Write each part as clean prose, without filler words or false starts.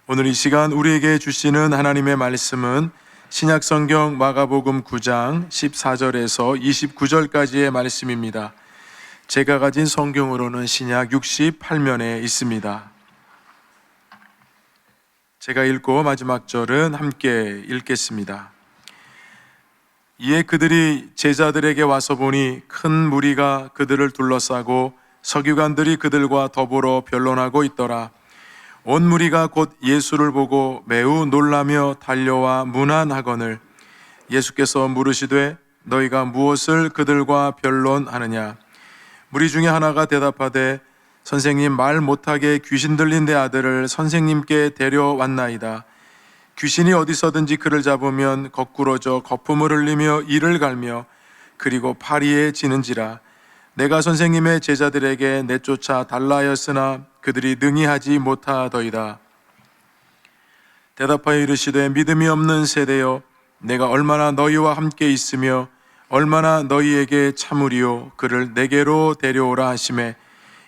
오늘 이 시간 우리에게 주시는 하나님의 말씀은 신약성경 마가복음 9장 14절에서 29절까지의 말씀입니다. 제가 가진 성경으로는 신약 68면에 있습니다. 제가 읽고 마지막 절은 함께 읽겠습니다. 이에 그들이 제자들에게 와서 보니 큰 무리가 그들을 둘러싸고 서기관들이 그들과 더불어 변론하고 있더라. 온 무리가 곧 예수를 보고 매우 놀라며 달려와 문안하거늘 예수께서 물으시되 너희가 무엇을 그들과 변론하느냐? 무리 중에 하나가 대답하되 선생님, 말 못하게 귀신 들린 내 아들을 선생님께 데려왔나이다. 귀신이 어디서든지 그를 잡으면 거꾸러져 거품을 흘리며 이를 갈며 그리고 파리에 지는지라. 내가 선생님의 제자들에게 내쫓아 달라 하였으나 그들이 능히 하지 못하더이다. 대답하여 이르시되 믿음이 없는 세대여, 내가 얼마나 너희와 함께 있으며 얼마나 너희에게 참으리요. 그를 내게로 데려오라 하시매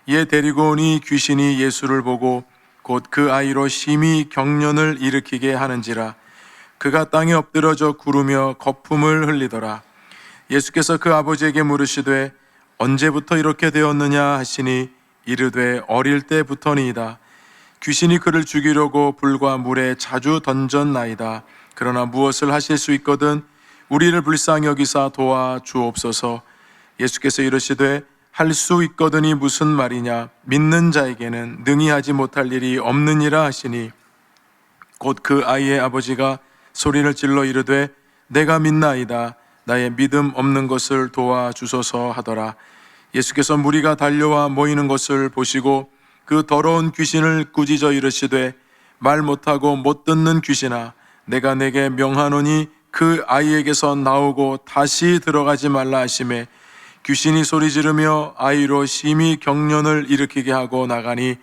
이에 데리고 오니 귀신이 예수를 보고 곧 그 아이로 심히 경련을 일으키게 하는지라. 그가 땅에 엎드러져 구르며 거품을 흘리더라. 예수께서 그 아버지에게 물으시되 언제부터 이렇게 되었느냐 하시니 이르되 어릴 때부터니이다. 귀신이 그를 죽이려고 불과 물에 자주 던졌나이다. 그러나 무엇을 하실 수 있거든 우리를 불쌍히 여기사 도와 주옵소서. 예수께서 이르시되 할 수 있거든이 무슨 말이냐? 믿는 자에게는 능히 하지 못할 일이 없느니라 하시니 곧 그 아이의 아버지가 소리를 질러 이르되 내가 믿나이다. 나의 믿음 없는 것을 도와주소서 하더라. 예수께서 무리가 달려와 모이는 것을 보시고 그 더러운 귀신을 꾸짖어 이르시되 말 못하고 못 듣는 귀신아, 내가 내게 명하노니 그 아이에게서 나오고 다시 들어가지 말라 하시매 귀신이 소리 지르며 아이로 심히 경련을 일으키게 하고 나가니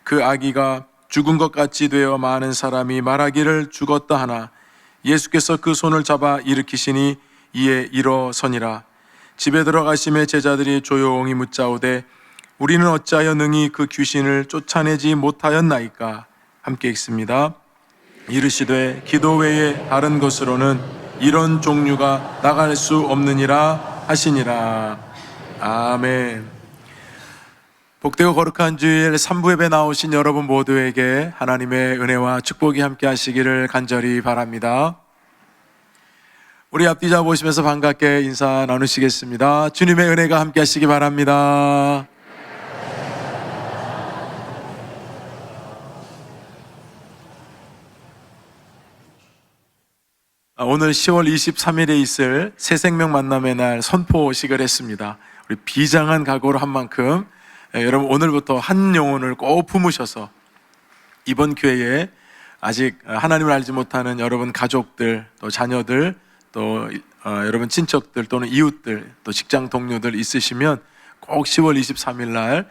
그 아기가 죽은 것 같이 되어 많은 사람이 말하기를 죽었다 하나 예수께서 그 손을 잡아 일으키시니 이에 일어서니라. 집에 들어가심에 제자들이 조용히 묻자오되 우리는 어찌하여 능히 그 귀신을 쫓아내지 못하였나이까? 함께 읽습니다. 이르시되 기도 외에 다른 것으로는 이런 종류가 나갈 수 없느니라 하시니라. 아멘. 복되고 거룩한 주일 3부 예배 나오신 여러분 모두에게 하나님의 은혜와 축복이 함께 하시기를 간절히 바랍니다. 우리 앞뒤 잡으시면서 반갑게 인사 나누시겠습니다. 주님의 은혜가 함께 하시기 바랍니다. 오늘 10월 23일에 있을 새 생명 만남의 날 선포식을 했습니다. 우리 비장한 각오로 한 만큼 여러분 오늘부터 한 영혼을 꼭 품으셔서 이번 기회에 아직 하나님을 알지 못하는 여러분 가족들, 또 자녀들, 또 여러분 친척들 또는 이웃들, 또 직장 동료들 있으시면 꼭 10월 23일 날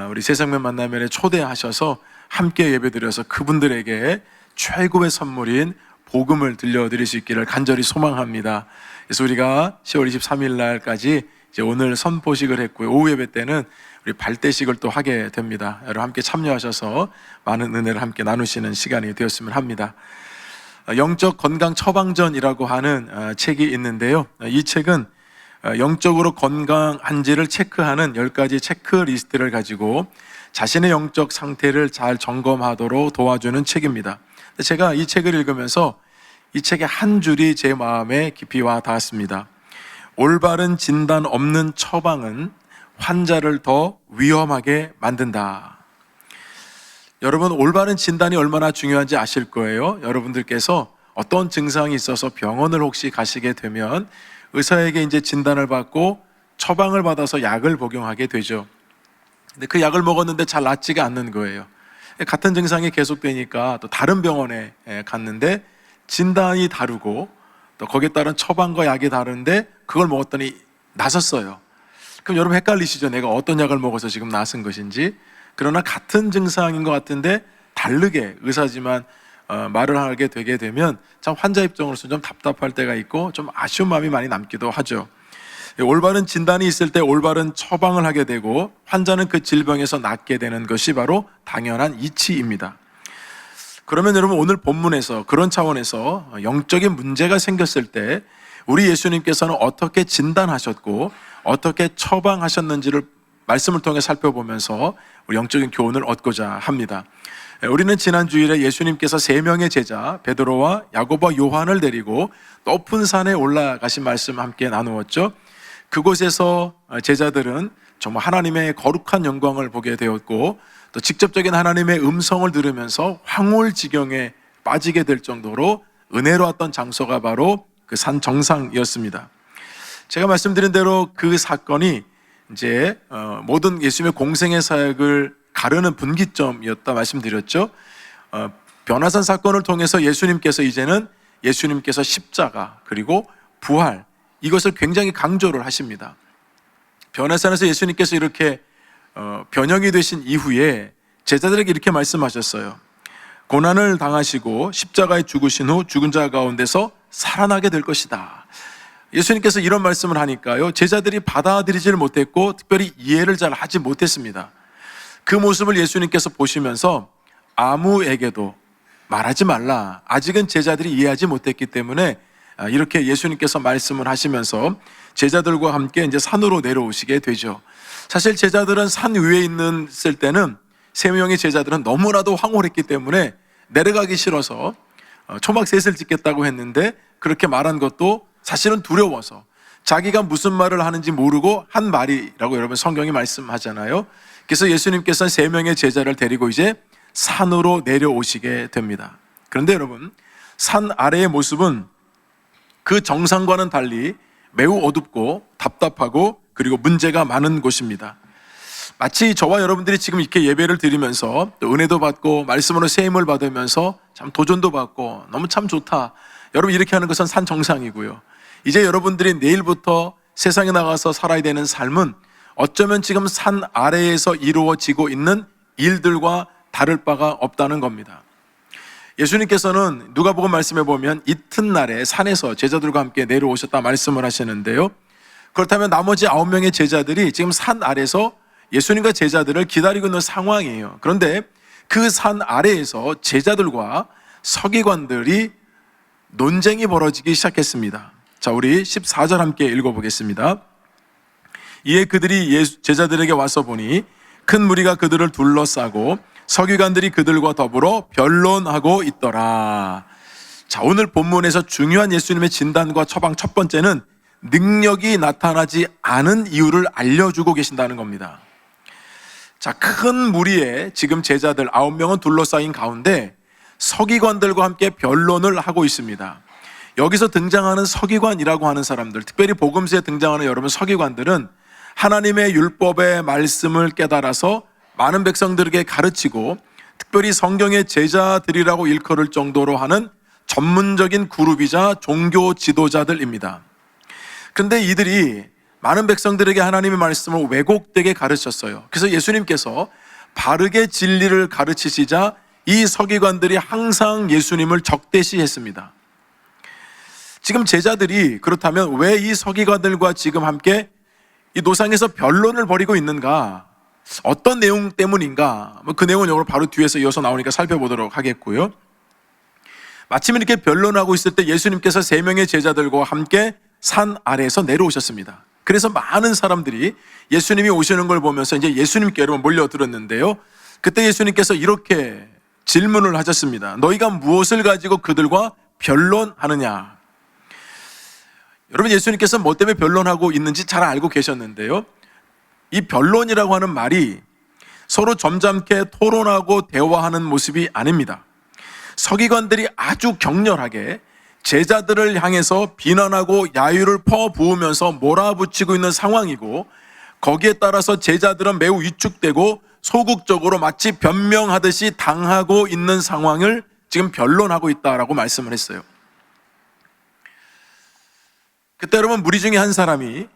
우리 새 생명 만남에 초대하셔서 함께 예배드려서 그분들에게 최고의 선물인 복음을 들려드릴 수 있기를 간절히 소망합니다. 그래서 우리가 10월 23일 날까지 이제 오늘 선포식을 했고요. 오후 예배 때는 우리 발대식을 또 하게 됩니다. 여러분 함께 참여하셔서 많은 은혜를 함께 나누시는 시간이 되었으면 합니다. 영적 건강 처방전이라고 하는 책이 있는데요. 이 책은 영적으로 건강한지를 체크하는 10가지 체크리스트를 가지고 자신의 영적 상태를 잘 점검하도록 도와주는 책입니다. 제가 이 책을 읽으면서 이 책의 한 줄이 제 마음에 깊이 와 닿았습니다. 올바른 진단 없는 처방은 환자를 더 위험하게 만든다. 여러분, 올바른 진단이 얼마나 중요한지 아실 거예요. 여러분들께서 어떤 증상이 있어서 병원을 혹시 가시게 되면 의사에게 이제 진단을 받고 처방을 받아서 약을 복용하게 되죠. 근데 그 약을 먹었는데 잘 낫지가 않는 거예요. 같은 증상이 계속되니까 또 다른 병원에 갔는데 진단이 다르고 또 거기에 따른 처방과 약이 다른데 그걸 먹었더니 나섰어요. 그럼 여러분 헷갈리시죠? 내가 어떤 약을 먹어서 지금 나선 것인지. 그러나 같은 증상인 것 같은데 다르게 의사지만 말을 하게 되게 되면 참 환자 입장으로서 좀 답답할 때가 있고 좀 아쉬운 마음이 많이 남기도 하죠. 올바른 진단이 있을 때 올바른 처방을 하게 되고 환자는 그 질병에서 낫게 되는 것이 바로 당연한 이치입니다. 그러면 여러분 오늘 본문에서 그런 차원에서 영적인 문제가 생겼을 때 우리 예수님께서는 어떻게 진단하셨고 어떻게 처방하셨는지를 말씀을 통해 살펴보면서 우리 영적인 교훈을 얻고자 합니다. 우리는 지난 주일에 예수님께서 3명의 제자 베드로와 야고보와 요한을 데리고 높은 산에 올라가신 말씀 함께 나누었죠. 그곳에서 제자들은 정말 하나님의 거룩한 영광을 보게 되었고 또 직접적인 하나님의 음성을 들으면서 황홀지경에 빠지게 될 정도로 은혜로웠던 장소가 바로 그 산 정상이었습니다. 제가 말씀드린 대로 그 사건이 이제 모든 예수님의 공생의 사역을 가르는 분기점이었다 말씀드렸죠. 변화산 사건을 통해서 예수님께서 십자가 그리고 부활 이것을 굉장히 강조를 하십니다. 변화산에서 예수님께서 이렇게 변형이 되신 이후에 제자들에게 이렇게 말씀하셨어요. 고난을 당하시고 십자가에 죽으신 후 죽은 자 가운데서 살아나게 될 것이다. 예수님께서 이런 말씀을 하니까요, 제자들이 받아들이지를 못했고 특별히 이해를 잘 하지 못했습니다. 그 모습을 예수님께서 보시면서 아무에게도 말하지 말라. 아직은 제자들이 이해하지 못했기 때문에 이렇게 예수님께서 말씀을 하시면서 제자들과 함께 이제 산으로 내려오시게 되죠. 사실 제자들은 산 위에 있을 때는 3명의 제자들은 너무나도 황홀했기 때문에 내려가기 싫어서 초막셋을 짓겠다고 했는데 그렇게 말한 것도 사실은 두려워서 자기가 무슨 말을 하는지 모르고 한 말이라고 여러분 성경이 말씀하잖아요. 그래서 예수님께서는 3명의 제자를 데리고 이제 산으로 내려오시게 됩니다. 그런데 여러분, 산 아래의 모습은 그 정상과는 달리 매우 어둡고 답답하고 그리고 문제가 많은 곳입니다. 마치 저와 여러분들이 지금 이렇게 예배를 드리면서 또 은혜도 받고 말씀으로 세임을 받으면서 참 도전도 받고 너무 참 좋다. 여러분 이렇게 하는 것은 산 정상이고요. 이제 여러분들이 내일부터 세상에 나가서 살아야 되는 삶은 어쩌면 지금 산 아래에서 이루어지고 있는 일들과 다를 바가 없다는 겁니다. 예수님께서는 누가복음 말씀해 보면 이튿날에 산에서 제자들과 함께 내려오셨다 말씀을 하시는데요. 그렇다면 나머지 9명의 제자들이 지금 산 아래에서 예수님과 제자들을 기다리고 있는 상황이에요. 그런데 그 산 아래에서 제자들과 서기관들이 논쟁이 벌어지기 시작했습니다. 자, 우리 14절 함께 읽어보겠습니다. 이에 그들이 제자들에게 와서 보니 큰 무리가 그들을 둘러싸고 서기관들이 그들과 더불어 변론하고 있더라. 자, 오늘 본문에서 중요한 예수님의 진단과 처방 첫 번째는 능력이 나타나지 않은 이유를 알려주고 계신다는 겁니다. 자, 큰 무리에 지금 제자들 9명은 둘러싸인 가운데 서기관들과 함께 변론을 하고 있습니다. 여기서 등장하는 서기관이라고 하는 사람들, 특별히 복음서에 등장하는 여러분 서기관들은 하나님의 율법의 말씀을 깨달아서 많은 백성들에게 가르치고 특별히 성경의 제자들이라고 일컬을 정도로 하는 전문적인 그룹이자 종교 지도자들입니다. 그런데 이들이 많은 백성들에게 하나님의 말씀을 왜곡되게 가르쳤어요. 그래서 예수님께서 바르게 진리를 가르치시자 이 서기관들이 항상 예수님을 적대시했습니다. 지금 제자들이 그렇다면 왜 이 서기관들과 지금 함께 이 노상에서 변론을 벌이고 있는가? 어떤 내용 때문인가? 그 내용은 오늘 바로 뒤에서 이어서 나오니까 살펴보도록 하겠고요. 마침 이렇게 변론하고 있을 때 예수님께서 3명의 제자들과 함께 산 아래에서 내려오셨습니다. 그래서 많은 사람들이 예수님이 오시는 걸 보면서 이제 예수님께 여러분 몰려들었는데요. 그때 예수님께서 이렇게 질문을 하셨습니다. 너희가 무엇을 가지고 그들과 변론하느냐? 여러분, 예수님께서 뭐 때문에 변론하고 있는지 잘 알고 계셨는데요. 이 변론이라고 하는 말이 서로 점잖게 토론하고 대화하는 모습이 아닙니다. 서기관들이 아주 격렬하게 제자들을 향해서 비난하고 야유를 퍼부으면서 몰아붙이고 있는 상황이고, 거기에 따라서 제자들은 매우 위축되고 소극적으로 마치 변명하듯이 당하고 있는 상황을 지금 변론하고 있다라고 말씀을 했어요. 그때 여러분, 무리 중에 한 사람이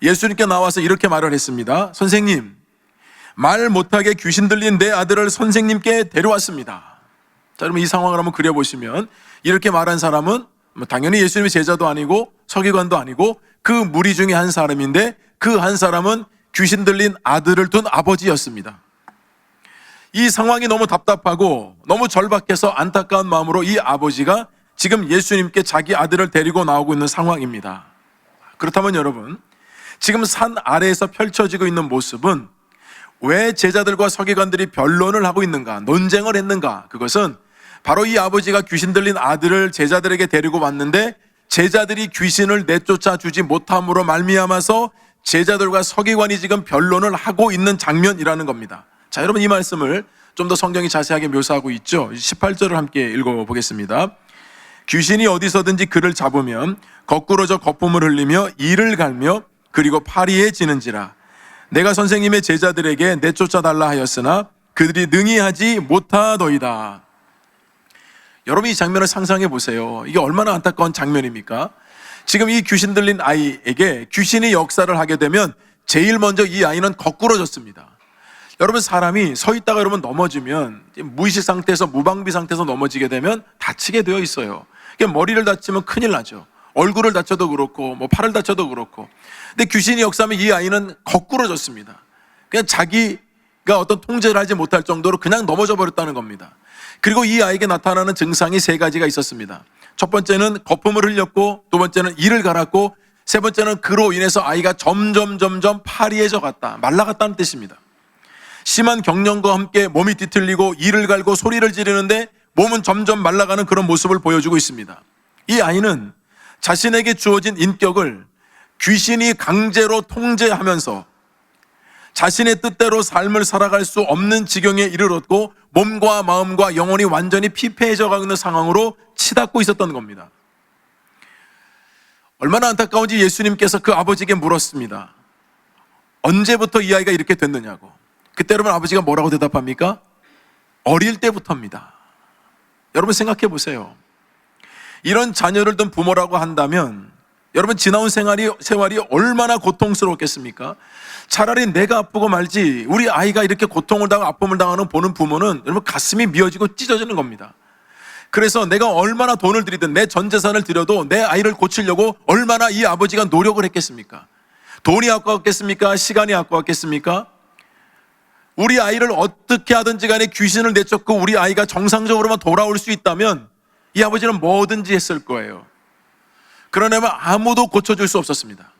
예수님께 나와서 이렇게 말을 했습니다. 선생님, 말 못하게 귀신 들린 내 아들을 선생님께 데려왔습니다. 자, 여러분 이 상황을 한번 그려보시면 이렇게 말한 사람은 당연히 예수님의 제자도 아니고 서기관도 아니고 그 무리 중에 한 사람인데, 그 한 사람은 귀신 들린 아들을 둔 아버지였습니다. 이 상황이 너무 답답하고 너무 절박해서 안타까운 마음으로 이 아버지가 지금 예수님께 자기 아들을 데리고 나오고 있는 상황입니다. 그렇다면 여러분, 지금 산 아래에서 펼쳐지고 있는 모습은 왜 제자들과 서기관들이 변론을 하고 있는가, 논쟁을 했는가? 그것은 바로 이 아버지가 귀신 들린 아들을 제자들에게 데리고 왔는데 제자들이 귀신을 내쫓아 주지 못함으로 말미암아서 제자들과 서기관이 지금 변론을 하고 있는 장면이라는 겁니다. 자, 여러분, 이 말씀을 좀 더 성경이 자세하게 묘사하고 있죠. 18절을 함께 읽어보겠습니다. 귀신이 어디서든지 그를 잡으면 거꾸로져 거품을 흘리며 이를 갈며 그리고 파리에 지는지라. 내가 선생님의 제자들에게 내쫓아 달라 하였으나 그들이 능히 하지 못하더이다. 여러분, 이 장면을 상상해 보세요. 이게 얼마나 안타까운 장면입니까? 지금 이 귀신 들린 아이에게 귀신이 역사를 하게 되면 제일 먼저 이 아이는 거꾸러졌습니다. 여러분, 사람이 서 있다가 여러분 넘어지면 무의식 상태에서 무방비 상태에서 넘어지게 되면 다치게 되어 있어요. 머리를 다치면 큰일 나죠. 얼굴을 다쳐도 그렇고 팔을 다쳐도 그렇고. 근데 귀신이 역사하면 이 아이는 거꾸러졌습니다. 그냥 자기가 어떤 통제를 하지 못할 정도로 그냥 넘어져 버렸다는 겁니다. 그리고 이 아이에게 나타나는 증상이 세 가지가 있었습니다. 첫 번째는 거품을 흘렸고, 두 번째는 이를 갈았고, 세 번째는 그로 인해서 아이가 점점 파리해져 갔다, 말라갔다는 뜻입니다. 심한 경련과 함께 몸이 뒤틀리고 이를 갈고 소리를 지르는데 몸은 점점 말라가는 그런 모습을 보여주고 있습니다. 이 아이는 자신에게 주어진 인격을 귀신이 강제로 통제하면서 자신의 뜻대로 삶을 살아갈 수 없는 지경에 이르렀고 몸과 마음과 영혼이 완전히 피폐해져 가고 있는 상황으로 치닫고 있었던 겁니다. 얼마나 안타까운지 예수님께서 그 아버지에게 물었습니다. 언제부터 이 아이가 이렇게 됐느냐고. 그때 여러분, 아버지가 뭐라고 대답합니까? 어릴 때부터입니다. 여러분, 생각해 보세요. 이런 자녀를 둔 부모라고 한다면 여러분, 지나온 생활이 얼마나 고통스러웠겠습니까? 차라리 내가 아프고 말지 우리 아이가 이렇게 고통을 당하고 아픔을 당하는 보는 부모는 여러분 가슴이 미어지고 찢어지는 겁니다. 그래서 내가 얼마나 돈을 들이든 내 전 재산을 들여도 내 아이를 고치려고 얼마나 이 아버지가 노력을 했겠습니까? 돈이 아까웠겠습니까? 시간이 아까웠겠습니까? 우리 아이를 어떻게 하든지 간에 귀신을 내쫓고 우리 아이가 정상적으로만 돌아올 수 있다면 이 아버지는 뭐든지 했을 거예요. 그러나 아무도 고쳐줄 수 없었습니다.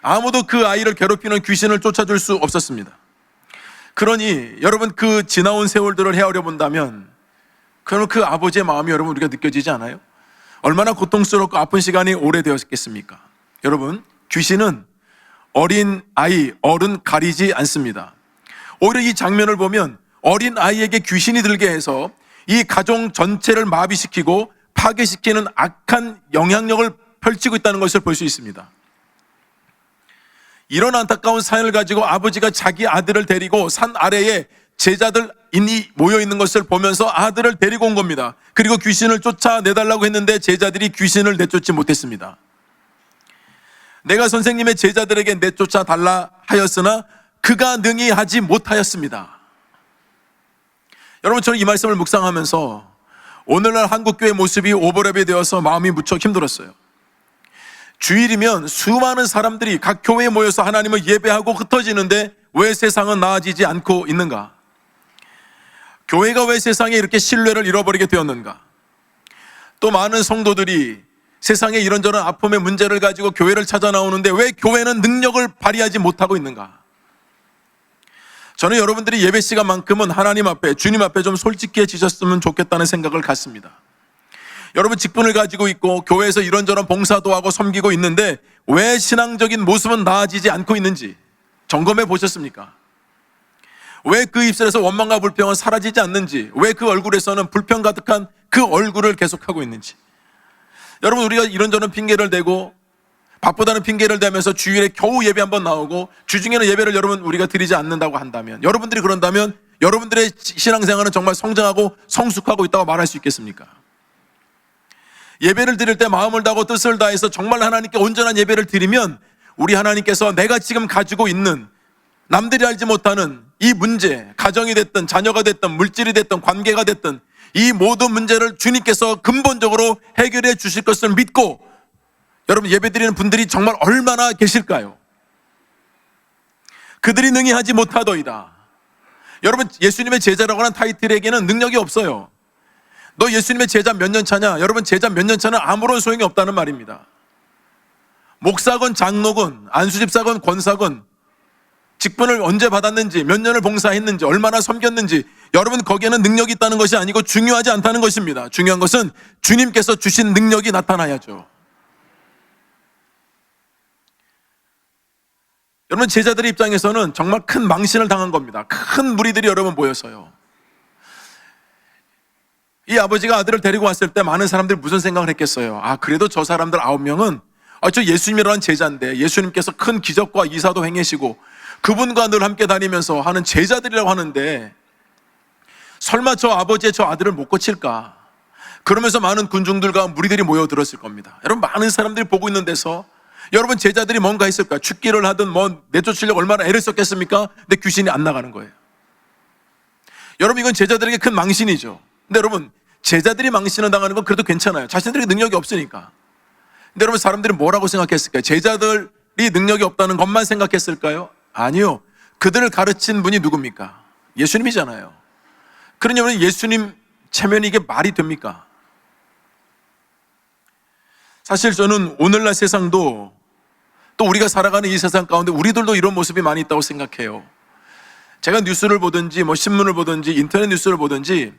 아무도 그 아이를 괴롭히는 귀신을 쫓아줄 수 없었습니다. 그러니 여러분, 그 지나온 세월들을 헤아려 본다면 그러면 그 아버지의 마음이 여러분 우리가 느껴지지 않아요? 얼마나 고통스럽고 아픈 시간이 오래되었겠습니까? 여러분, 귀신은 어린 아이, 어른 가리지 않습니다. 오히려 이 장면을 보면 어린 아이에게 귀신이 들게 해서 이 가정 전체를 마비시키고 파괴시키는 악한 영향력을 펼치고 있다는 것을 볼 수 있습니다. 이런 안타까운 사연을 가지고 아버지가 자기 아들을 데리고 산 아래에 제자들이 모여 있는 것을 보면서 아들을 데리고 온 겁니다. 그리고 귀신을 쫓아내달라고 했는데 제자들이 귀신을 내쫓지 못했습니다. 내가 선생님의 제자들에게 내쫓아 달라 하였으나 그가 능히 하지 못하였습니다. 여러분, 저는 이 말씀을 묵상하면서 오늘날 한국교회 모습이 오버랩이 되어서 마음이 무척 힘들었어요. 주일이면 수많은 사람들이 각 교회에 모여서 하나님을 예배하고 흩어지는데 왜 세상은 나아지지 않고 있는가? 교회가 왜 세상에 이렇게 신뢰를 잃어버리게 되었는가? 또 많은 성도들이 세상에 이런저런 아픔의 문제를 가지고 교회를 찾아 나오는데 왜 교회는 능력을 발휘하지 못하고 있는가? 저는 여러분들이 예배 시간만큼은 하나님 앞에, 주님 앞에 좀 솔직해지셨으면 좋겠다는 생각을 갖습니다. 여러분, 직분을 가지고 있고 교회에서 이런저런 봉사도 하고 섬기고 있는데 왜 신앙적인 모습은 나아지지 않고 있는지 점검해 보셨습니까? 왜 그 입술에서 원망과 불평은 사라지지 않는지, 왜 그 얼굴에서는 불평 가득한 그 얼굴을 계속하고 있는지. 여러분, 우리가 이런저런 핑계를 대고 바쁘다는 핑계를 대면서 주일에 겨우 예배 한번 나오고 주중에는 예배를 여러분 우리가 드리지 않는다고 한다면, 여러분들이 그런다면 여러분들의 신앙생활은 정말 성장하고 성숙하고 있다고 말할 수 있겠습니까? 예배를 드릴 때 마음을 다하고 뜻을 다해서 정말 하나님께 온전한 예배를 드리면 우리 하나님께서 내가 지금 가지고 있는 남들이 알지 못하는 이 문제, 가정이 됐든 자녀가 됐든 물질이 됐든 관계가 됐든 이 모든 문제를 주님께서 근본적으로 해결해 주실 것을 믿고 여러분 예배드리는 분들이 정말 얼마나 계실까요? 그들이 능히 하지 못하더이다. 여러분, 예수님의 제자라고 하는 타이틀에게는 능력이 없어요. 너 예수님의 제자 몇 년 차냐? 여러분, 제자 몇 년 차는 아무런 소용이 없다는 말입니다. 목사건 장로건 안수집사건 권사건 직분을 언제 받았는지, 몇 년을 봉사했는지, 얼마나 섬겼는지, 여러분 거기에는 능력이 있다는 것이 아니고 중요하지 않다는 것입니다. 중요한 것은 주님께서 주신 능력이 나타나야죠. 여러분, 제자들의 입장에서는 정말 큰 망신을 당한 겁니다. 큰 무리들이 여러분 모여서요. 이 아버지가 아들을 데리고 왔을 때 많은 사람들이 무슨 생각을 했겠어요? 그래도 저 사람들 9명은 저 예수님이라는 제자인데, 예수님께서 큰 기적과 이사도 행하시고 그분과 늘 함께 다니면서 하는 제자들이라고 하는데 설마 저 아버지의 저 아들을 못 고칠까? 그러면서 많은 군중들과 무리들이 모여들었을 겁니다. 여러분, 많은 사람들이 보고 있는 데서 여러분, 제자들이 뭔가 했을까? 죽기를 하든 내쫓으려고 얼마나 애를 썼겠습니까? 근데 귀신이 안 나가는 거예요. 여러분, 이건 제자들에게 큰 망신이죠. 근데 여러분, 제자들이 망신을 당하는 건 그래도 괜찮아요. 자신들에게 능력이 없으니까. 근데 여러분, 사람들이 뭐라고 생각했을까요? 제자들이 능력이 없다는 것만 생각했을까요? 아니요. 그들을 가르친 분이 누굽니까? 예수님이잖아요. 그러니 예수님 체면이 이게 말이 됩니까? 사실 저는 오늘날 세상도, 또 우리가 살아가는 이 세상 가운데 우리들도 이런 모습이 많이 있다고 생각해요. 제가 뉴스를 보든지 신문을 보든지 인터넷 뉴스를 보든지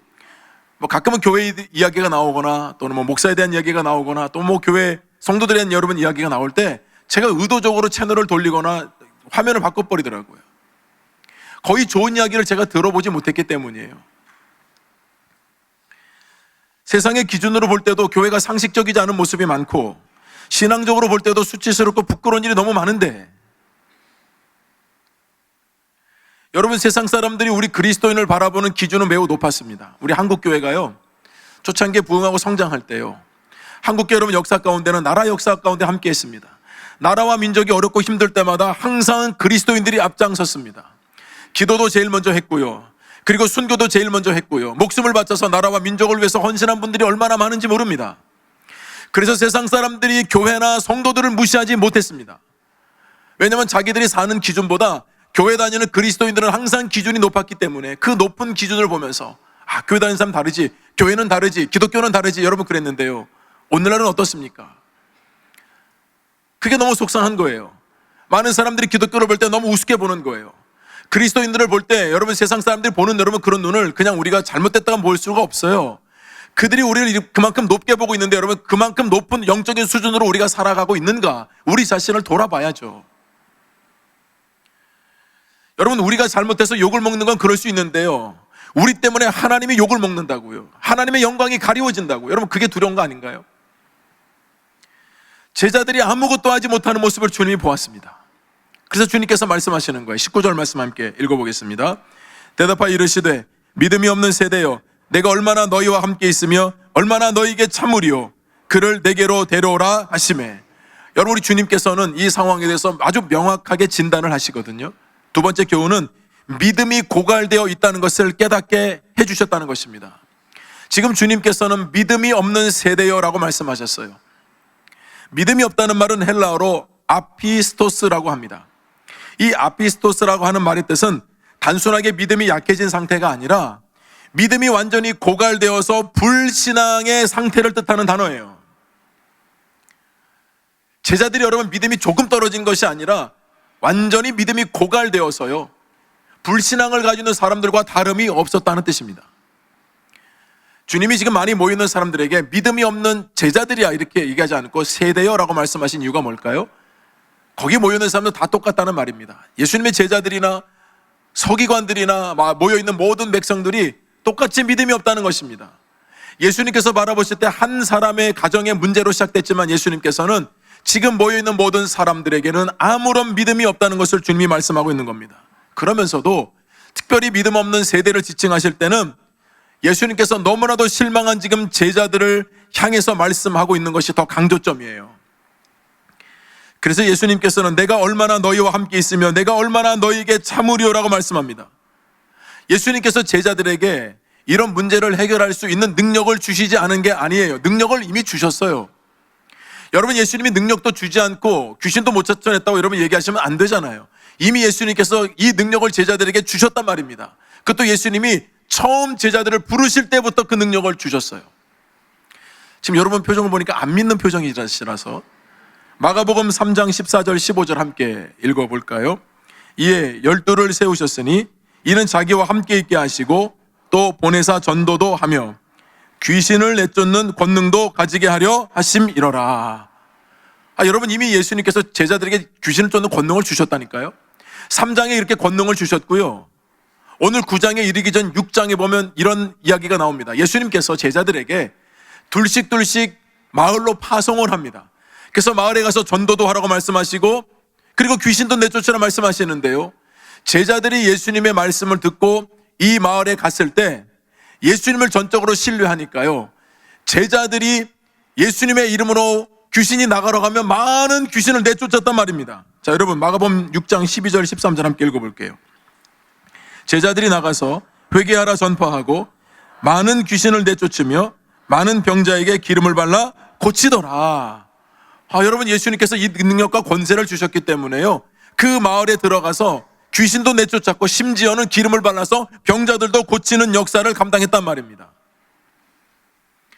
가끔은 교회 이야기가 나오거나 또는 목사에 대한 이야기가 나오거나 또 교회 성도들에 대한 여러분 이야기가 나올 때 제가 의도적으로 채널을 돌리거나 화면을 바꿔버리더라고요. 거의 좋은 이야기를 제가 들어보지 못했기 때문이에요. 세상의 기준으로 볼 때도 교회가 상식적이지 않은 모습이 많고, 신앙적으로 볼 때도 수치스럽고 부끄러운 일이 너무 많은데, 여러분, 세상 사람들이 우리 그리스도인을 바라보는 기준은 매우 높았습니다. 우리 한국교회가요, 초창기에 부흥하고 성장할 때요, 한국교회 여러분 역사 가운데는 나라 역사 가운데 함께 했습니다. 나라와 민족이 어렵고 힘들 때마다 항상 그리스도인들이 앞장섰습니다. 기도도 제일 먼저 했고요, 그리고 순교도 제일 먼저 했고요, 목숨을 바쳐서 나라와 민족을 위해서 헌신한 분들이 얼마나 많은지 모릅니다. 그래서 세상 사람들이 교회나 성도들을 무시하지 못했습니다. 왜냐하면 자기들이 사는 기준보다 교회 다니는 그리스도인들은 항상 기준이 높았기 때문에 그 높은 기준을 보면서 교회 다니는 사람 다르지, 교회는 다르지, 기독교는 다르지, 여러분 그랬는데요, 오늘날은 어떻습니까? 그게 너무 속상한 거예요. 많은 사람들이 기독교를 볼 때 너무 우습게 보는 거예요. 그리스도인들을 볼 때 여러분, 세상 사람들이 보는 여러분 그런 눈을 그냥 우리가 잘못됐다고 볼 수가 없어요. 그들이 우리를 그만큼 높게 보고 있는데, 여러분 그만큼 높은 영적인 수준으로 우리가 살아가고 있는가, 우리 자신을 돌아봐야죠. 여러분, 우리가 잘못해서 욕을 먹는 건 그럴 수 있는데요, 우리 때문에 하나님이 욕을 먹는다고요, 하나님의 영광이 가리워진다고, 여러분 그게 두려운 거 아닌가요? 제자들이 아무것도 하지 못하는 모습을 주님이 보았습니다. 그래서 주님께서 말씀하시는 거예요. 19절 말씀 함께 읽어보겠습니다. 대답하여 이르시되 믿음이 없는 세대여, 내가 얼마나 너희와 함께 있으며 얼마나 너희에게 참으리요, 그를 내게로 데려오라 하시매. 여러분, 우리 주님께서는 이 상황에 대해서 아주 명확하게 진단을 하시거든요. 두 번째 교훈은 믿음이 고갈되어 있다는 것을 깨닫게 해주셨다는 것입니다. 지금 주님께서는 믿음이 없는 세대여라고 말씀하셨어요. 믿음이 없다는 말은 헬라어로 아피스토스라고 합니다. 이 아피스토스라고 하는 말의 뜻은 단순하게 믿음이 약해진 상태가 아니라 믿음이 완전히 고갈되어서 불신앙의 상태를 뜻하는 단어예요. 제자들이 여러분 믿음이 조금 떨어진 것이 아니라 완전히 믿음이 고갈되어서요, 불신앙을 가지고 있는 사람들과 다름이 없었다는 뜻입니다. 주님이 지금 많이 모이는 사람들에게 믿음이 없는 제자들이야 이렇게 얘기하지 않고 세대여라고 말씀하신 이유가 뭘까요? 거기 모여있는 사람들 다 똑같다는 말입니다. 예수님의 제자들이나 서기관들이나 모여있는 모든 백성들이 똑같이 믿음이 없다는 것입니다. 예수님께서 바라보실 때 한 사람의 가정의 문제로 시작됐지만, 예수님께서는 지금 모여있는 모든 사람들에게는 아무런 믿음이 없다는 것을 주님이 말씀하고 있는 겁니다. 그러면서도 특별히 믿음 없는 세대를 지칭하실 때는 예수님께서 너무나도 실망한 지금 제자들을 향해서 말씀하고 있는 것이 더 강조점이에요. 그래서 예수님께서는 내가 얼마나 너희와 함께 있으며 내가 얼마나 너희에게 참으리오라고 말씀합니다. 예수님께서 제자들에게 이런 문제를 해결할 수 있는 능력을 주시지 않은 게 아니에요. 능력을 이미 주셨어요. 여러분, 예수님이 능력도 주지 않고 귀신도 못 쫓아냈다고 여러분 얘기하시면 안 되잖아요. 이미 예수님께서 이 능력을 제자들에게 주셨단 말입니다. 그것도 예수님이 처음 제자들을 부르실 때부터 그 능력을 주셨어요. 지금 여러분 표정을 보니까 안 믿는 표정이라서 마가복음 3장 14절 15절 함께 읽어볼까요? 이에 12를 세우셨으니 이는 자기와 함께 있게 하시고 또 보내사 전도도 하며 귀신을 내쫓는 권능도 가지게 하려 하심이러라. 여러분, 이미 예수님께서 제자들에게 귀신을 쫓는 권능을 주셨다니까요. 3장에 이렇게 권능을 주셨고요, 오늘 9장에 이르기 전 6장에 보면 이런 이야기가 나옵니다. 예수님께서 제자들에게 둘씩 마을로 파송을 합니다. 그래서 마을에 가서 전도도 하라고 말씀하시고 그리고 귀신도 내쫓으라 말씀하시는데요, 제자들이 예수님의 말씀을 듣고 이 마을에 갔을 때 예수님을 전적으로 신뢰하니까요, 제자들이 예수님의 이름으로 귀신이 나가라고 하면 많은 귀신을 내쫓았단 말입니다. 자, 여러분, 마가복음 6장 12절 13절 함께 읽어볼게요. 제자들이 나가서 회개하라 전파하고 많은 귀신을 내쫓으며 많은 병자에게 기름을 발라 고치더라. 여러분, 예수님께서 이 능력과 권세를 주셨기 때문에요, 그 마을에 들어가서 귀신도 내쫓았고 심지어는 기름을 발라서 병자들도 고치는 역사를 감당했단 말입니다.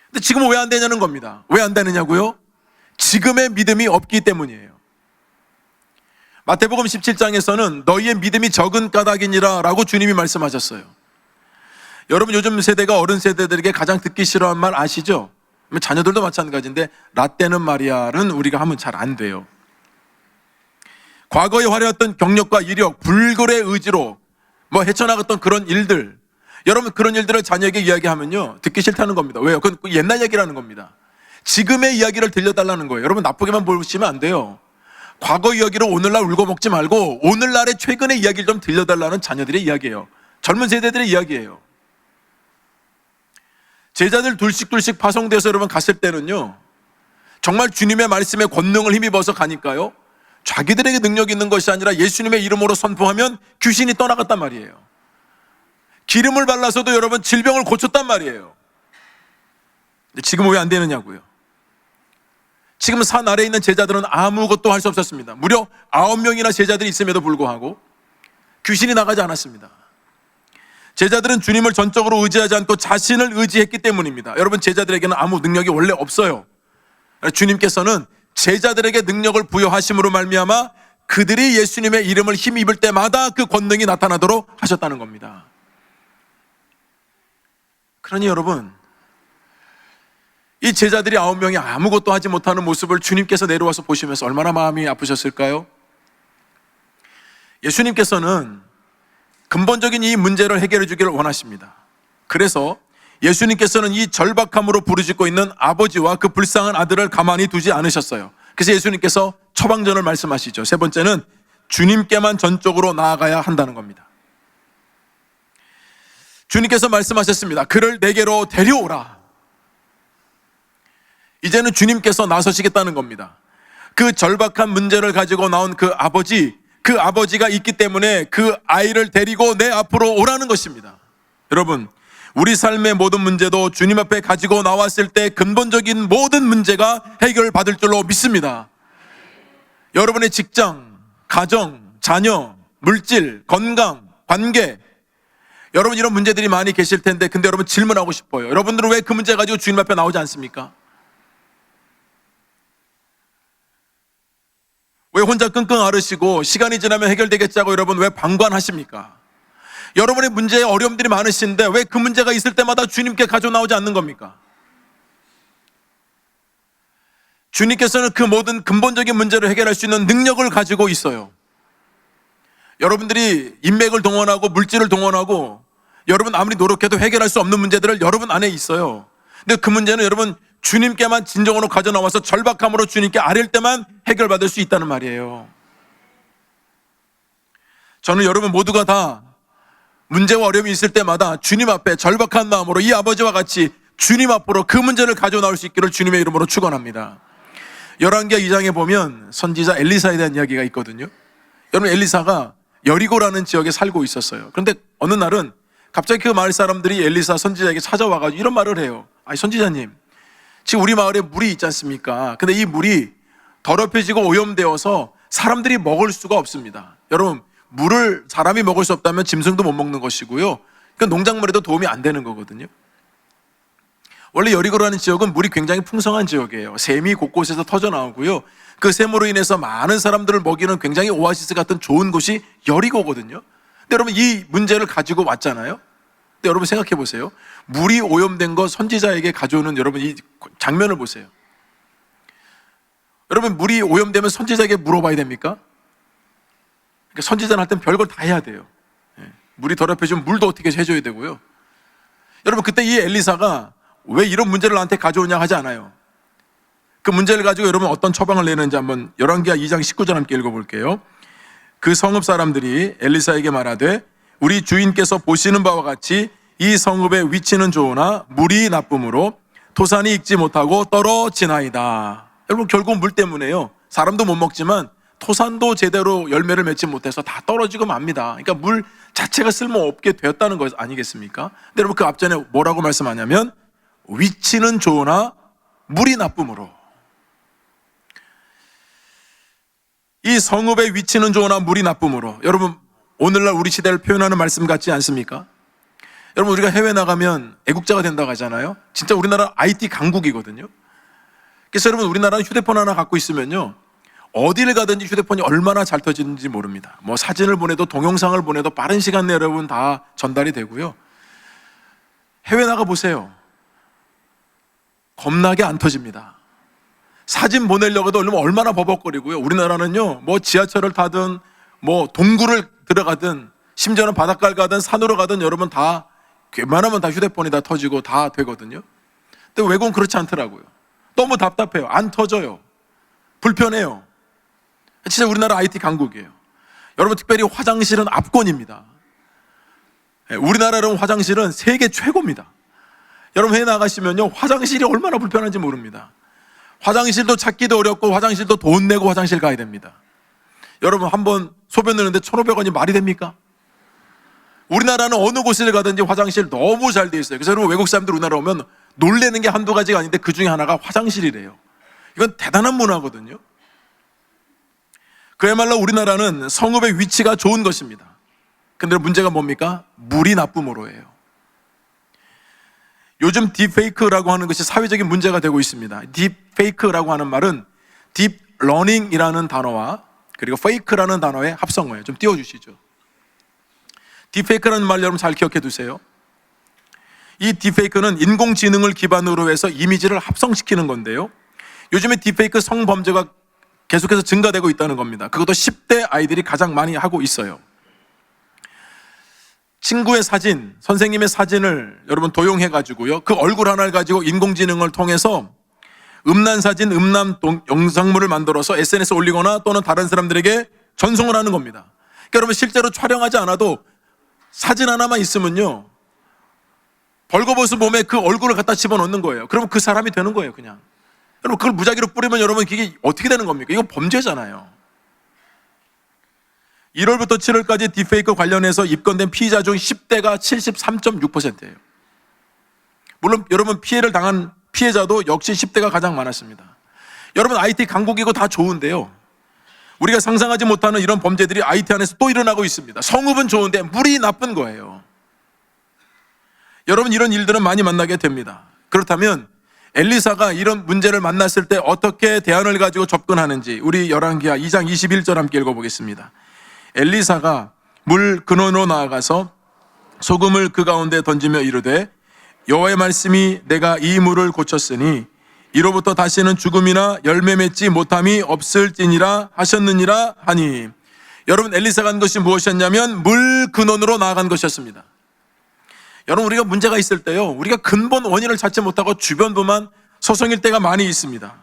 근데 지금은 왜 안 되냐는 겁니다. 왜 안 되느냐고요? 지금의 믿음이 없기 때문이에요. 마태복음 17장에서는 너희의 믿음이 적은 까닭이니라 라고 주님이 말씀하셨어요. 여러분, 요즘 세대가 어른 세대들에게 가장 듣기 싫어하는 말 아시죠? 자녀들도 마찬가지인데 라떼는 말이야는 우리가 하면 잘 안 돼요. 과거에 화려했던 경력과 이력, 불굴의 의지로 헤쳐나갔던 그런 일들, 여러분, 그런 일들을 자녀에게 이야기하면요 듣기 싫다는 겁니다. 왜요? 그건 옛날 얘기라는 겁니다. 지금의 이야기를 들려달라는 거예요. 여러분, 나쁘게만 보시면 안 돼요. 과거 이야기로 오늘날 울고 먹지 말고 오늘날의 최근의 이야기를 좀 들려달라는 자녀들의 이야기예요. 젊은 세대들의 이야기예요. 제자들 둘씩 파송돼서 여러분 갔을 때는요, 정말 주님의 말씀에 권능을 힘입어서 가니까요, 자기들에게 능력이 있는 것이 아니라 예수님의 이름으로 선포하면 귀신이 떠나갔단 말이에요. 기름을 발라서도 여러분 질병을 고쳤단 말이에요. 근데 지금 왜 안 되느냐고요? 지금 산 아래에 있는 제자들은 아무것도 할 수 없었습니다. 무려 9명이나 제자들이 있음에도 불구하고 귀신이 나가지 않았습니다. 제자들은 주님을 전적으로 의지하지 않고 자신을 의지했기 때문입니다. 여러분, 제자들에게는 아무 능력이 원래 없어요. 주님께서는 제자들에게 능력을 부여하심으로 말미암아 그들이 예수님의 이름을 힘입을 때마다 그 권능이 나타나도록 하셨다는 겁니다. 그러니 여러분, 이 제자들이 9명이 아무것도 하지 못하는 모습을 주님께서 내려와서 보시면서 얼마나 마음이 아프셨을까요? 예수님께서는 근본적인 이 문제를 해결해 주기를 원하십니다. 그래서 예수님께서는 이 절박함으로 부르짖고 있는 아버지와 그 불쌍한 아들을 가만히 두지 않으셨어요. 그래서 예수님께서 처방전을 말씀하시죠. 세 번째는 주님께만 전적으로 나아가야 한다는 겁니다. 주님께서 말씀하셨습니다. 그를 내게로 데려오라. 이제는 주님께서 나서시겠다는 겁니다. 그 절박한 문제를 가지고 나온 그 아버지가 있기 때문에 그 아이를 데리고 내 앞으로 오라는 것입니다. 여러분, 우리 삶의 모든 문제도 주님 앞에 가지고 나왔을 때 근본적인 모든 문제가 해결받을 줄로 믿습니다. 여러분의 직장, 가정, 자녀, 물질, 건강, 관계, 여러분 이런 문제들이 많이 계실 텐데, 근데 여러분 질문하고 싶어요. 여러분들은 왜 그 문제 가지고 주님 앞에 나오지 않습니까? 왜 혼자 끙끙 앓으시고 시간이 지나면 해결되겠지 하고 여러분 왜 방관하십니까? 여러분의 문제에 어려움들이 많으신데 왜 그 문제가 있을 때마다 주님께 가져 나오지 않는 겁니까? 주님께서는 그 모든 근본적인 문제를 해결할 수 있는 능력을 가지고 있어요. 여러분들이 인맥을 동원하고 물질을 동원하고 여러분 아무리 노력해도 해결할 수 없는 문제들을 여러분 안에 있어요. 근데 그 문제는 여러분 주님께만 진정으로 가져 나와서 절박함으로 주님께 아뢰일 때만 해결받을 수 있다는 말이에요. 저는 여러분 모두가 다 문제와 어려움이 있을 때마다 주님 앞에 절박한 마음으로 이 아버지와 같이 주님 앞으로 그 문제를 가져 나올 수 있기를 주님의 이름으로 축원합니다. 열왕기하 2장에 보면 선지자 엘리사에 대한 이야기가 있거든요. 여러분, 엘리사가 여리고라는 지역에 살고 있었어요. 그런데 어느 날은 갑자기 그 마을 사람들이 엘리사 선지자에게 찾아와가지고 이런 말을 해요. 아니, 선지자님, 지금 우리 마을에 물이 있지 않습니까? 근데 이 물이 더럽혀지고 오염되어서 사람들이 먹을 수가 없습니다. 여러분, 물을 사람이 먹을 수 없다면 짐승도 못 먹는 것이고요, 그 농작물에도 도움이 안 되는 거거든요. 원래 여리고라는 지역은 물이 굉장히 풍성한 지역이에요. 샘이 곳곳에서 터져 나오고요. 그 샘으로 인해서 많은 사람들을 먹이는 굉장히 오아시스 같은 좋은 곳이 여리고거든요. 근데 여러분 이 문제를 가지고 왔잖아요. 근데 여러분 생각해 보세요. 물이 오염된 거 선지자에게 가져오는 여러분 이 장면을 보세요. 여러분 물이 오염되면 선지자에게 물어봐야 됩니까? 그러니까 선지자는 할 땐 별걸 다 해야 돼요. 물이 더럽혀지면 물도 어떻게 해줘야 되고요. 여러분 그때 이 엘리사가 왜 이런 문제를 나한테 가져오냐 하지 않아요. 그 문제를 가지고 여러분 어떤 처방을 내는지 한번 열왕기하 2장 19절 함께 읽어볼게요. 그 성읍 사람들이 엘리사에게 말하되 우리 주인께서 보시는 바와 같이 이 성읍의 위치는 좋으나 물이 나쁨으로 토산이 익지 못하고 떨어지나이다. 여러분 결국 물 때문에요. 사람도 못 먹지만 토산도 제대로 열매를 맺지 못해서 다 떨어지고 맙니다. 그러니까 물 자체가 쓸모없게 되었다는 것 아니겠습니까? 근데 여러분 그 앞전에 뭐라고 말씀하냐면 위치는 좋으나 물이 나쁨으로. 이 성읍의 위치는 좋으나 물이 나쁨으로. 여러분 오늘날 우리 시대를 표현하는 말씀 같지 않습니까? 여러분 우리가 해외 나가면 애국자가 된다고 하잖아요. 진짜 우리나라 IT 강국이거든요. 그래서 여러분 우리나라는 휴대폰 하나 갖고 있으면요 어디를 가든지 휴대폰이 얼마나 잘 터지는지 모릅니다. 뭐 사진을 보내도 동영상을 보내도 빠른 시간 내에 여러분 다 전달이 되고요. 해외 나가 보세요. 겁나게 안 터집니다. 사진 보내려고 해도 얼마나 버벅거리고요. 우리나라는요, 뭐 지하철을 타든, 뭐 동굴을 들어가든, 심지어는 바닷가를 가든 산으로 가든 여러분 다, 웬만하면 다 휴대폰이 다 터지고 다 되거든요. 근데 외국은 그렇지 않더라고요. 너무 답답해요. 안 터져요. 불편해요. 진짜 우리나라 IT 강국이에요. 여러분 특별히 화장실은 압권입니다. 우리나라는 화장실은 세계 최고입니다. 여러분 해외 나가시면요 화장실이 얼마나 불편한지 모릅니다. 화장실도 찾기도 어렵고 화장실도 돈 내고 화장실 가야 됩니다. 여러분 한번 소변 넣는데 1,500원이 말이 됩니까? 우리나라는 어느 곳을 가든지 화장실 너무 잘 돼 있어요. 그래서 여러분 외국 사람들 우리나라 오면 놀래는 게 한두 가지가 아닌데 그 중에 하나가 화장실이래요. 이건 대단한 문화거든요. 그야말로 우리나라는 성읍의 위치가 좋은 것입니다. 근데 문제가 뭡니까? 물이 나쁨으로예요. 요즘 딥페이크라고 하는 것이 사회적인 문제가 되고 있습니다. 딥페이크라고 하는 말은 딥러닝이라는 단어와 그리고 페이크라는 단어의 합성어예요. 좀 띄워주시죠. 딥페이크라는 말 여러분 잘 기억해 두세요. 이 딥페이크는 인공지능을 기반으로 해서 이미지를 합성시키는 건데요. 요즘에 딥페이크 성범죄가 계속해서 증가되고 있다는 겁니다. 그것도 10대 아이들이 가장 많이 하고 있어요. 친구의 사진, 선생님의 사진을 여러분 도용해가지고요. 그 얼굴 하나를 가지고 인공지능을 통해서 음란 사진, 음란 영상물을 만들어서 SNS 에 올리거나 또는 다른 사람들에게 전송을 하는 겁니다. 그러니까 여러분 실제로 촬영하지 않아도 사진 하나만 있으면요. 벌거벗은 몸에 그 얼굴을 갖다 집어넣는 거예요. 그러면 그 사람이 되는 거예요, 그냥. 여러분 그걸 무작위로 뿌리면 여러분 이게 어떻게 되는 겁니까? 이거 범죄잖아요. 1월부터 7월까지 딥페이크 관련해서 입건된 피의자 중 10대가 73.6%예요. 물론 여러분 피해를 당한 피해자도 역시 10대가 가장 많았습니다. 여러분 IT 강국이고 다 좋은데요. 우리가 상상하지 못하는 이런 범죄들이 IT 안에서 또 일어나고 있습니다. 성읍은 좋은데 물이 나쁜 거예요. 여러분 이런 일들은 많이 만나게 됩니다. 그렇다면 엘리사가 이런 문제를 만났을 때 어떻게 대안을 가지고 접근하는지 우리 열왕기하 2장 21절 함께 읽어보겠습니다. 엘리사가 물 근원으로 나아가서 소금을 그 가운데 던지며 이르되 여호와의 말씀이 내가 이 물을 고쳤으니 이로부터 다시는 죽음이나 열매 맺지 못함이 없을지니라 하셨느니라 하니. 여러분 엘리사가 한 것이 무엇이었냐면 물 근원으로 나아간 것이었습니다. 여러분 우리가 문제가 있을 때요 우리가 근본 원인을 찾지 못하고 주변부만 서성일 때가 많이 있습니다.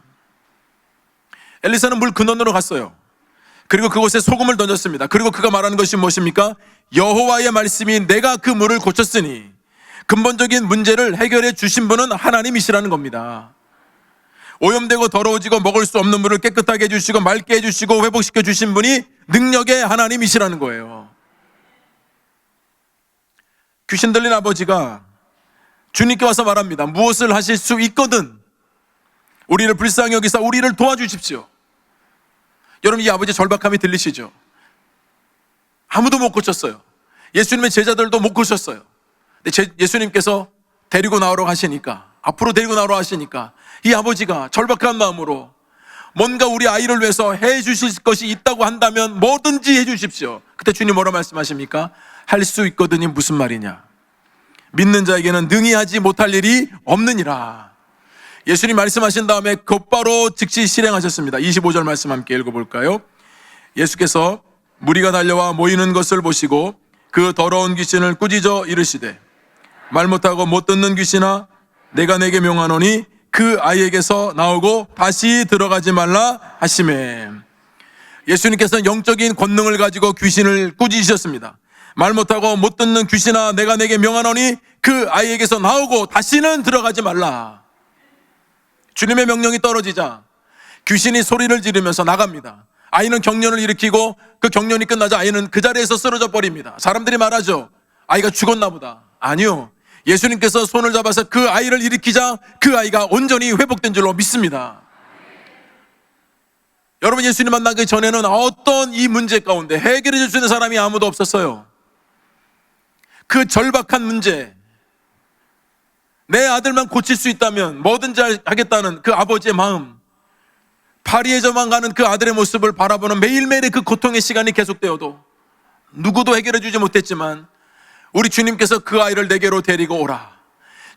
엘리사는 물 근원으로 갔어요. 그리고 그곳에 소금을 던졌습니다. 그리고 그가 말하는 것이 무엇입니까? 여호와의 말씀이 내가 그 물을 고쳤으니. 근본적인 문제를 해결해 주신 분은 하나님이시라는 겁니다. 오염되고 더러워지고 먹을 수 없는 물을 깨끗하게 해주시고 맑게 해주시고 회복시켜 주신 분이 능력의 하나님이시라는 거예요. 귀신 들린 아버지가 주님께 와서 말합니다. 무엇을 하실 수 있거든 우리를 불쌍히 여기사 우리를 도와주십시오. 여러분 이 아버지의 절박함이 들리시죠? 아무도 못 고쳤어요. 예수님의 제자들도 못 고쳤어요. 근데 예수님께서 데리고 나오라고 하시니까, 앞으로 데리고 나오라고 하시니까 이 아버지가 절박한 마음으로 뭔가 우리 아이를 위해서 해 주실 것이 있다고 한다면 뭐든지 해 주십시오. 그때 주님 뭐라 말씀하십니까? 할 수 있거든이 무슨 말이냐? 믿는 자에게는 능히 하지 못할 일이 없느니라. 예수님 말씀하신 다음에 곧바로 즉시 실행하셨습니다. 25절 말씀 함께 읽어볼까요? 예수께서 무리가 달려와 모이는 것을 보시고 그 더러운 귀신을 꾸짖어 이르시되 말 못하고 못 듣는 귀신아 내가 내게 명하노니 그 아이에게서 나오고 다시 들어가지 말라 하시매. 예수님께서는 영적인 권능을 가지고 귀신을 꾸짖으셨습니다. 말 못하고 못 듣는 귀신아 내가 내게 명하노니 그 아이에게서 나오고 다시는 들어가지 말라. 주님의 명령이 떨어지자 귀신이 소리를 지르면서 나갑니다. 아이는 경련을 일으키고 그 경련이 끝나자 아이는 그 자리에서 쓰러져 버립니다. 사람들이 말하죠. 아이가 죽었나 보다. 아니요. 예수님께서 손을 잡아서 그 아이를 일으키자 그 아이가 온전히 회복된 줄로 믿습니다. 여러분, 예수님 만나기 전에는 어떤 이 문제 가운데 해결해 줄 수 있는 사람이 아무도 없었어요. 그 절박한 문제, 내 아들만 고칠 수 있다면 뭐든지 하겠다는 그 아버지의 마음, 파리에서만 가는 그 아들의 모습을 바라보는 매일매일의 그 고통의 시간이 계속되어도 누구도 해결해 주지 못했지만 우리 주님께서 그 아이를 내게로 데리고 오라.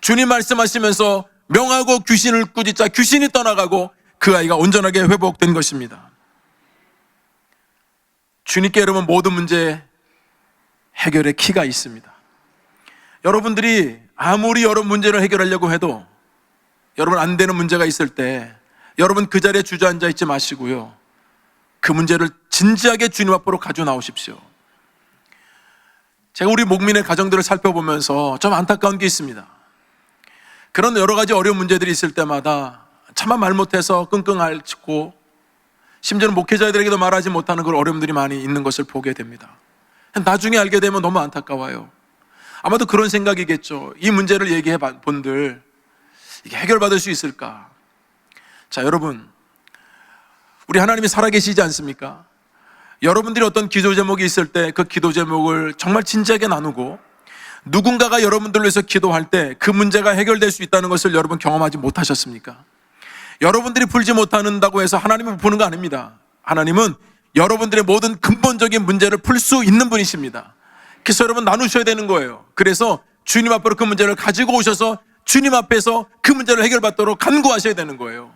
주님 말씀하시면서 명하고 귀신을 꾸짖자 귀신이 떠나가고 그 아이가 온전하게 회복된 것입니다. 주님께 여러분 모든 문제 해결의 키가 있습니다. 여러분들이 아무리 여러 문제를 해결하려고 해도 여러분 안 되는 문제가 있을 때 여러분 그 자리에 주저앉아 있지 마시고요. 그 문제를 진지하게 주님 앞으로 가져 나오십시오. 제가 우리 목민의 가정들을 살펴보면서 좀 안타까운 게 있습니다. 그런 여러 가지 어려운 문제들이 있을 때마다 차마 말 못해서 끙끙 앓고 심지어는 목회자들에게도 말하지 못하는 그런 어려움들이 많이 있는 것을 보게 됩니다. 나중에 알게 되면 너무 안타까워요. 아마도 그런 생각이겠죠. 이 문제를 얘기해 본들 이게 해결받을 수 있을까? 자, 여러분, 우리 하나님이 살아계시지 않습니까? 여러분들이 어떤 기도 제목이 있을 때 그 기도 제목을 정말 진지하게 나누고 누군가가 여러분들을 위해서 기도할 때 그 문제가 해결될 수 있다는 것을 여러분 경험하지 못하셨습니까? 여러분들이 풀지 못한다고 해서 하나님은 보는 거 아닙니다. 하나님은 여러분들의 모든 근본적인 문제를 풀 수 있는 분이십니다. 그래서 여러분 나누셔야 되는 거예요. 그래서 주님 앞으로 그 문제를 가지고 오셔서 주님 앞에서 그 문제를 해결받도록 간구하셔야 되는 거예요.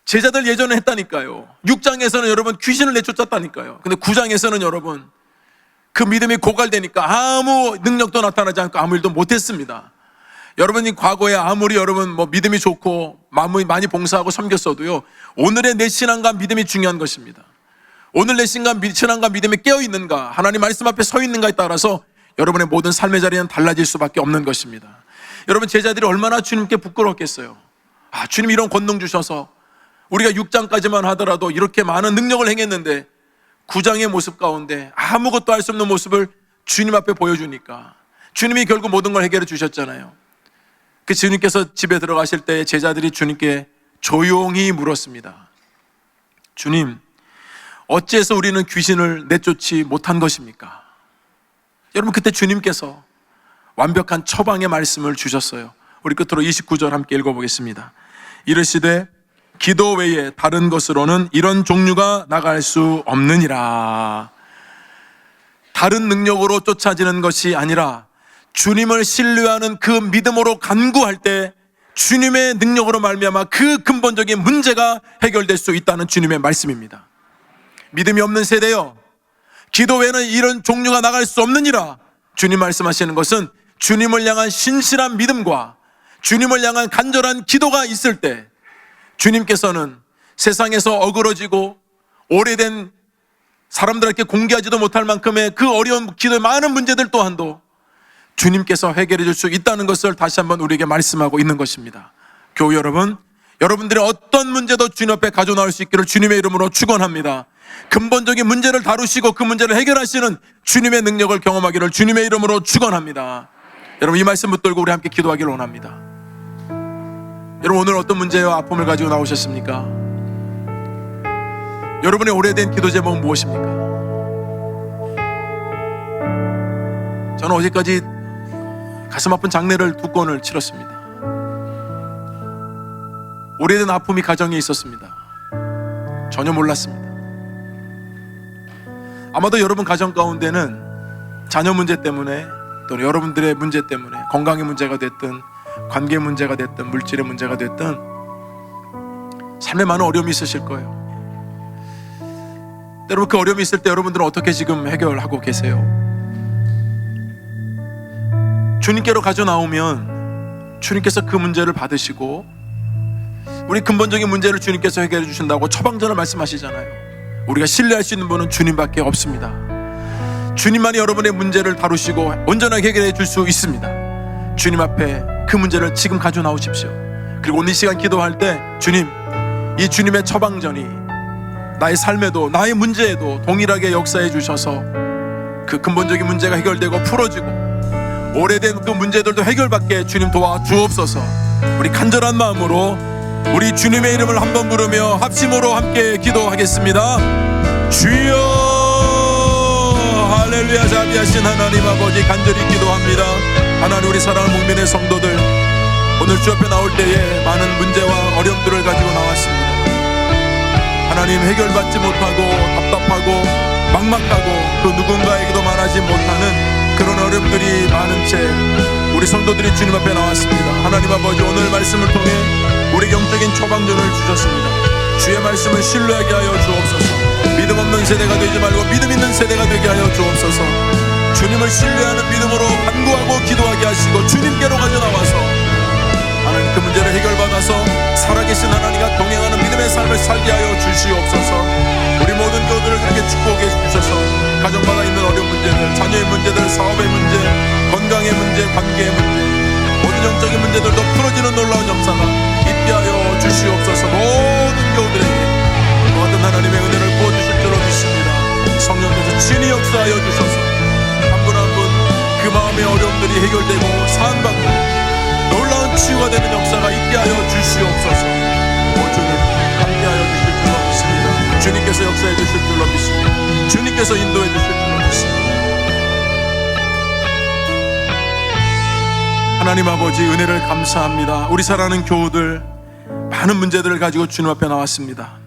제자들 예전에 했다니까요. 6장에서는 여러분 귀신을 내쫓았다니까요. 근데 9장에서는 여러분 그 믿음이 고갈되니까 아무 능력도 나타나지 않고 아무 일도 못했습니다. 여러분이 과거에 아무리 여러분 믿음이 좋고 많이 봉사하고 섬겼어도요, 오늘의 내 신앙과 믿음이 중요한 것입니다. 오늘 내 신앙과 믿음이 깨어있는가, 하나님 말씀 앞에 서 있는가에 따라서 여러분의 모든 삶의 자리는 달라질 수밖에 없는 것입니다. 여러분, 제자들이 얼마나 주님께 부끄러웠겠어요. 주님 이런 권능 주셔서 우리가 6장까지만 하더라도 이렇게 많은 능력을 행했는데 9장의 모습 가운데 아무것도 할 수 없는 모습을 주님 앞에 보여주니까 주님이 결국 모든 걸 해결해 주셨잖아요. 그 주님께서 집에 들어가실 때 제자들이 주님께 조용히 물었습니다. 주님, 어찌해서 우리는 귀신을 내쫓지 못한 것입니까? 여러분, 그때 주님께서 완벽한 처방의 말씀을 주셨어요. 우리 끝으로 29절 함께 읽어보겠습니다. 이르시되 기도 외에 다른 것으로는 이런 종류가 나갈 수 없느니라. 다른 능력으로 쫓아지는 것이 아니라 주님을 신뢰하는 그 믿음으로 간구할 때 주님의 능력으로 말미암아 그 근본적인 문제가 해결될 수 있다는 주님의 말씀입니다. 믿음이 없는 세대여, 기도 외에는 이런 종류가 나갈 수 없느니라. 주님 말씀하시는 것은 주님을 향한 신실한 믿음과 주님을 향한 간절한 기도가 있을 때 주님께서는 세상에서 어그러지고 오래된 사람들에게 공개하지도 못할 만큼의 그 어려운 기도의 많은 문제들 또한도 주님께서 해결해 줄 수 있다는 것을 다시 한번 우리에게 말씀하고 있는 것입니다. 교우 여러분, 여러분들의 어떤 문제도 주님 앞에 가져 나올 수 있기를 주님의 이름으로 축원합니다. 근본적인 문제를 다루시고 그 문제를 해결하시는 주님의 능력을 경험하기를 주님의 이름으로 축원합니다. 여러분, 이 말씀 붙들고 우리 함께 기도하기를 원합니다. 여러분, 오늘 어떤 문제와 아픔을 가지고 나오셨습니까? 여러분의 오래된 기도 제목은 무엇입니까? 저는 어제까지 가슴 아픈 장례를 2건을 치렀습니다. 오래된 아픔이 가정에 있었습니다. 전혀 몰랐습니다. 아마도 여러분 가정 가운데는 자녀 문제 때문에, 또는 여러분들의 문제 때문에, 건강의 문제가 됐든 관계 문제가 됐든 물질의 문제가 됐든 삶에 많은 어려움이 있으실 거예요. 여러분, 그 어려움이 있을 때 여러분들은 어떻게 지금 해결하고 계세요? 주님께로 가져 나오면 주님께서 그 문제를 받으시고, 우리 근본적인 문제를 주님께서 해결해 주신다고 처방전을 말씀하시잖아요. 우리가 신뢰할 수 있는 분은 주님밖에 없습니다. 주님만이 여러분의 문제를 다루시고 온전하게 해결해 줄 수 있습니다. 주님 앞에 그 문제를 지금 가져 나오십시오. 그리고 오늘 이 시간 기도할 때, 주님, 이 주님의 처방전이 나의 삶에도 나의 문제에도 동일하게 역사해 주셔서 그 근본적인 문제가 해결되고 풀어지고 오래된 그 문제들도 해결받게 주님 도와주옵소서. 우리 간절한 마음으로 우리 주님의 이름을 한번 부르며 합심으로 함께 기도하겠습니다. 주여, 할렐루야. 자비하신 하나님 아버지, 간절히 기도합니다. 하나님, 우리 사랑하는 국민의 성도들, 오늘 주 앞에 나올 때에 많은 문제와 어려움들을 가지고 나왔습니다. 하나님, 해결받지 못하고 답답하고 막막하고 그 누군가에게도 말하지 못하는 그런 어려움들이 많은 채 우리 성도들이 주님 앞에 나왔습니다. 하나님 아버지, 오늘 말씀을 통해 우리 영적인 처방전을 주셨습니다. 주의 말씀을 신뢰하게 하여 주옵소서. 믿음 없는 세대가 되지 말고 믿음 있는 세대가 되게 하여 주옵소서. 주님을 신뢰하는 믿음으로 간구하고 기도하게 하시고 주님께로 가져 나와서 하나님, 그 문제를 해결받아서 살아계신 하나님과 동행하는 믿음의 삶을 살게 하여 주시옵소서. 우리 모든 교우들을 그렇게 축복해 주셔서 가정마다 있는 어려운 문제들, 자녀의 문제들, 사업의 문제, 건강의 문제, 관계의 문제, 모든 영적인 문제들도 풀어지는 놀라운 역사가 있게 하여 주시옵소서. 모든 교우들에게 모든 하나님의 은혜를 부어주실 줄로 믿습니다. 성령께서 친히 역사하여 주셔서 한 분 한 분 그 마음의 어려움들이 해결되고 사안받고 놀라운 치유가 되는 역사가 있게 하여 주시옵소서. 주님, 함께하여 주실 줄로 믿습니다. 주님께서 역사해 주실 줄로 믿습니다. 주님께서 인도해 주실 줄로 믿습니다. 하나님 아버지, 은혜를 감사합니다. 우리 사랑하는 교우들, 많은 문제들을 가지고 주님 앞에 나왔습니다.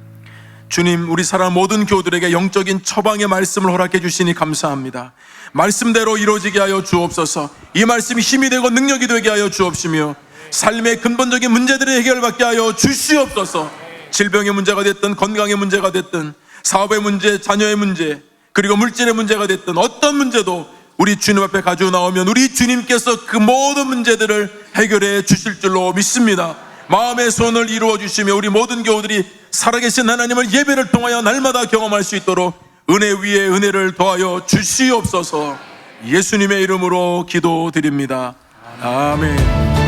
주님, 우리 사랑하는 모든 교우들에게 영적인 처방의 말씀을 허락해 주시니 감사합니다. 말씀대로 이루어지게 하여 주옵소서. 이 말씀이 힘이 되고 능력이 되게 하여 주옵시며 삶의 근본적인 문제들을 해결받게 하여 주시옵소서. 질병의 문제가 됐든 건강의 문제가 됐든 사업의 문제, 자녀의 문제, 그리고 물질의 문제가 됐든 어떤 문제도 우리 주님 앞에 가지고 나오면 우리 주님께서 그 모든 문제들을 해결해 주실 줄로 믿습니다. 마음의 소원을 이루어 주시며 우리 모든 교우들이 살아계신 하나님을 예배를 통하여 날마다 경험할 수 있도록 은혜 위에 은혜를 더하여 주시옵소서. 예수님의 이름으로 기도드립니다. 아멘.